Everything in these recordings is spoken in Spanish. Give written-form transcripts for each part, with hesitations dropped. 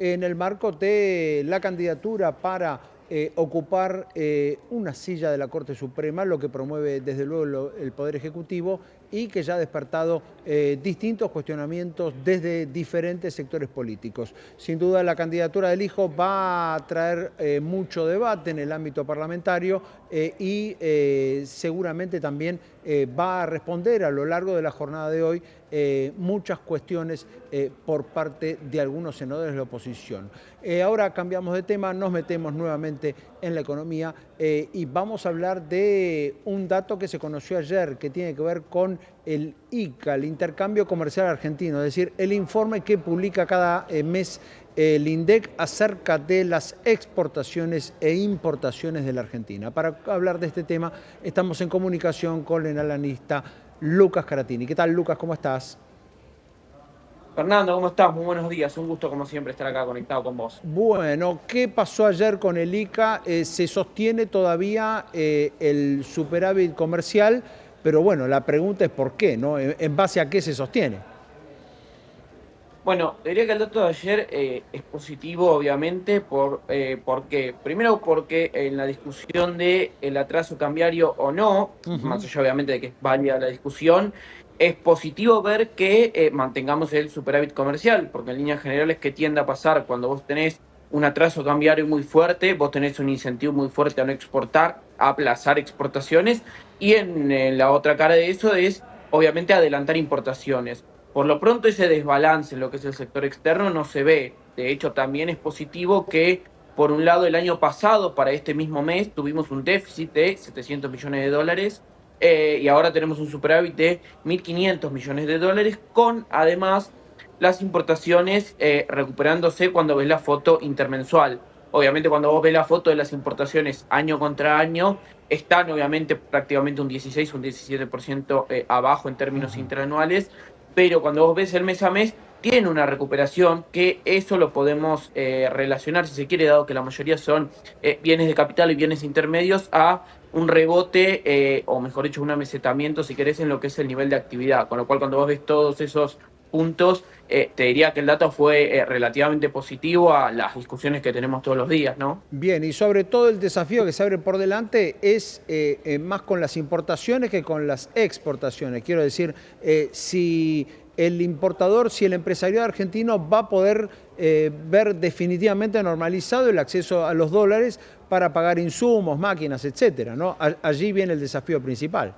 en el marco de la candidatura para ocupar una silla de la Corte Suprema, lo que promueve desde luego el Poder Ejecutivo y que ya ha despertado distintos cuestionamientos desde diferentes sectores políticos. Sin duda la candidatura del hijo va a traer mucho debate en el ámbito parlamentario y seguramente también va a responder a lo largo de la jornada de hoy muchas cuestiones por parte de algunos senadores de la oposición. Ahora cambiamos de tema, nos metemos nuevamente en la economía y vamos a hablar de un dato que se conoció ayer que tiene que ver con el ICA, el Intercambio Comercial Argentino, es decir, el informe que publica cada mes el INDEC acerca de las exportaciones e importaciones de la Argentina. Para hablar de este tema estamos en comunicación con el analista Lucas Caratini. ¿Qué tal, Lucas? ¿Cómo estás? Fernando, ¿cómo estás? Muy buenos días. Un gusto, como siempre, estar acá conectado con vos. Bueno, ¿qué pasó ayer con el ICA? Se sostiene todavía el superávit comercial, pero bueno, la pregunta es ¿por qué? ¿No? ¿En base a qué se sostiene? Bueno, diría que el dato de ayer es positivo, obviamente, ¿por qué? Primero porque en la discusión de el atraso cambiario o no, más allá obviamente de que es válida la discusión, es positivo ver que mantengamos el superávit comercial, porque en líneas generales que tiende a pasar cuando vos tenés un atraso cambiario muy fuerte, vos tenés un incentivo muy fuerte a no exportar, a aplazar exportaciones, y en la otra cara de eso es obviamente adelantar importaciones. Por lo pronto ese desbalance en lo que es el sector externo no se ve. De hecho, también es positivo que, por un lado, el año pasado, para este mismo mes, tuvimos un déficit de 700 millones de dólares y ahora tenemos un superávit de 1.500 millones de dólares, con además las importaciones recuperándose cuando ves la foto intermensual. Obviamente, cuando vos ves la foto de las importaciones año contra año, están obviamente prácticamente un 16, un 17% abajo en términos interanuales, pero cuando vos ves el mes a mes, tiene una recuperación que eso lo podemos relacionar, si se quiere, dado que la mayoría son bienes de capital y bienes intermedios, a un rebote, o mejor dicho, un amesetamiento, si querés, en lo que es el nivel de actividad. Con lo cual, cuando vos ves todos esos puntos, te diría que el dato fue relativamente positivo a las discusiones que tenemos todos los días, ¿no? Bien, y sobre todo el desafío que se abre por delante es más con las importaciones que con las exportaciones. Quiero decir, si el importador, si el empresariado argentino va a poder ver definitivamente normalizado el acceso a los dólares para pagar insumos, máquinas, etcétera, ¿no? Allí viene el desafío principal.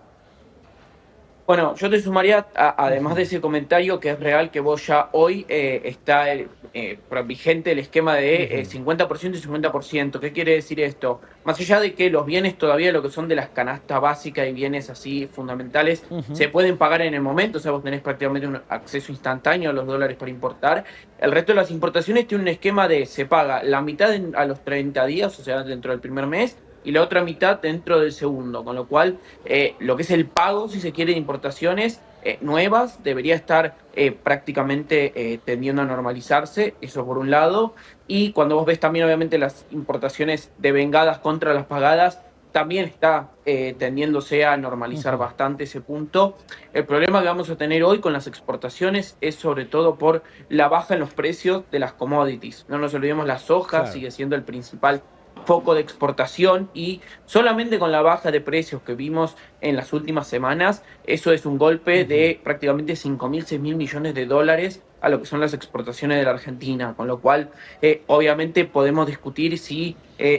Bueno, yo te sumaría, además de ese comentario, que es real que vos ya hoy está vigente el esquema de 50% y 50%. ¿Qué quiere decir esto? Más allá de que los bienes todavía, lo que son de las canastas básicas y bienes así fundamentales, se pueden pagar en el momento, o sea, vos tenés prácticamente un acceso instantáneo a los dólares para importar. El resto de las importaciones tiene un esquema de se paga la mitad a los 30 días, o sea, dentro del primer mes, y la otra mitad dentro del segundo, con lo cual lo que es el pago, si se quiere, de importaciones nuevas debería estar prácticamente tendiendo a normalizarse, eso por un lado, y cuando vos ves también obviamente las importaciones devengadas contra las pagadas, también está tendiéndose a normalizar bastante ese punto. El problema que vamos a tener hoy con las exportaciones es sobre todo por la baja en los precios de las commodities. No nos olvidemos, la soja Claro. sigue siendo el principal foco de exportación, y solamente con la baja de precios que vimos en las últimas semanas, eso es un golpe de prácticamente 5.000, 6.000 millones de dólares a lo que son las exportaciones de la Argentina, con lo cual obviamente podemos discutir si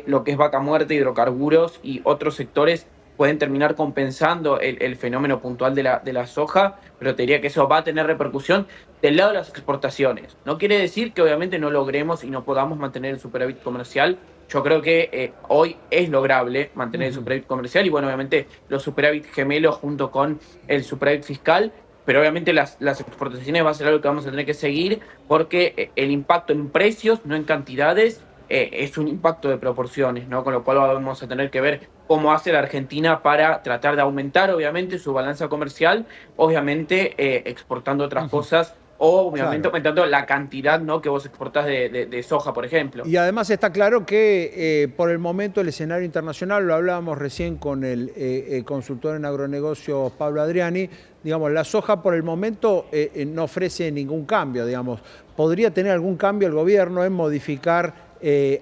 lo que es vaca muerta, hidrocarburos y otros sectores pueden terminar compensando el fenómeno puntual de la soja, pero te diría que eso va a tener repercusión del lado de las exportaciones. No quiere decir que obviamente no logremos y no podamos mantener el superávit comercial. Yo creo que hoy es lograble mantener el superávit comercial y, bueno, obviamente los superávit gemelos junto con el superávit fiscal, pero obviamente las exportaciones va a ser algo que vamos a tener que seguir, porque el impacto en precios, no en cantidades, es un impacto de proporciones, ¿no? Con lo cual vamos a tener que ver cómo hace la Argentina para tratar de aumentar, obviamente, su balanza comercial, obviamente exportando otras cosas o obviamente Claro. aumentando la cantidad, ¿no?, que vos exportás de soja, por ejemplo. Y además está claro que por el momento el escenario internacional, lo hablábamos recién con el consultor en agronegocios Pablo Adriani, digamos, la soja por el momento no ofrece ningún cambio, digamos. Podría tener algún cambio el gobierno en modificar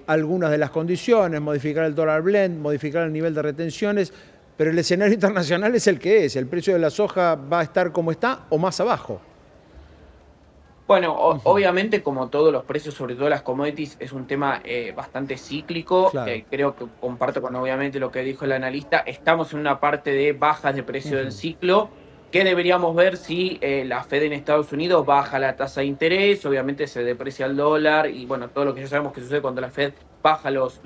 algunas de las condiciones, modificar el dólar blend, modificar el nivel de retenciones, pero el escenario internacional es el que es. El precio de la soja va a estar como está o más abajo. Bueno, obviamente, como todos los precios, sobre todo las commodities, es un tema bastante cíclico. Claro. Creo que comparto con obviamente lo que dijo el analista. Estamos en una parte de bajas de precio del ciclo, que deberíamos ver si la Fed en Estados Unidos baja la tasa de interés, obviamente se deprecia el dólar y bueno, todo lo que ya sabemos que sucede cuando la Fed baja los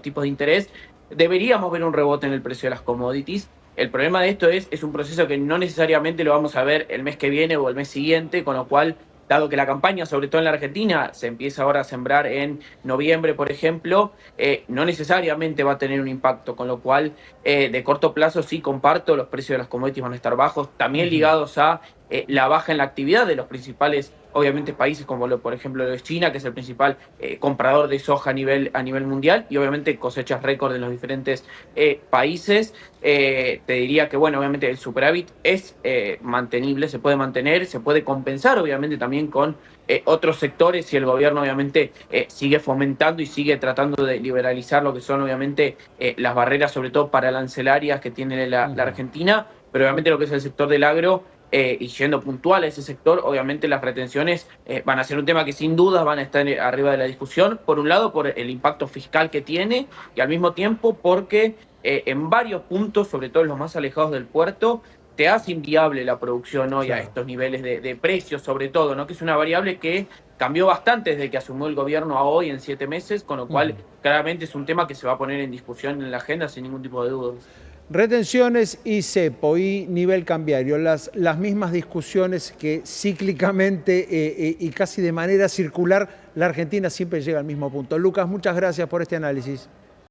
tipos de interés. Deberíamos ver un rebote en el precio de las commodities. El problema de esto es un proceso que no necesariamente lo vamos a ver el mes que viene o el mes siguiente, con lo cual, dado que la campaña, sobre todo en la Argentina, se empieza ahora a sembrar en noviembre, por ejemplo, no necesariamente va a tener un impacto, con lo cual, de corto plazo sí comparto, los precios de las commodities van a estar bajos, también ligados a la baja en la actividad de los principales, obviamente, países como por ejemplo lo es China, que es el principal comprador de soja a nivel mundial, y obviamente cosechas récord en los diferentes países. Te diría que, bueno, obviamente el superávit es mantenible, se puede mantener, se puede compensar, obviamente, también con otros sectores, y el gobierno, obviamente, sigue fomentando y sigue tratando de liberalizar lo que son, obviamente, las barreras, sobre todo paralancelarias que tiene la Argentina, pero obviamente lo que es el sector del agro. Y siendo puntual a ese sector, obviamente las retenciones van a ser un tema que sin duda van a estar arriba de la discusión, por un lado por el impacto fiscal que tiene y al mismo tiempo porque en varios puntos, sobre todo en los más alejados del puerto, te hace inviable la producción hoy a Claro. estos niveles de precios, sobre todo, ¿no?, que es una variable que cambió bastante desde que asumió el gobierno a hoy en 7 meses, con lo cual claramente es un tema que se va a poner en discusión en la agenda sin ningún tipo de dudas. Retenciones y cepo y nivel cambiario, las mismas discusiones que cíclicamente y casi de manera circular la Argentina siempre llega al mismo punto. Lucas, muchas gracias por este análisis.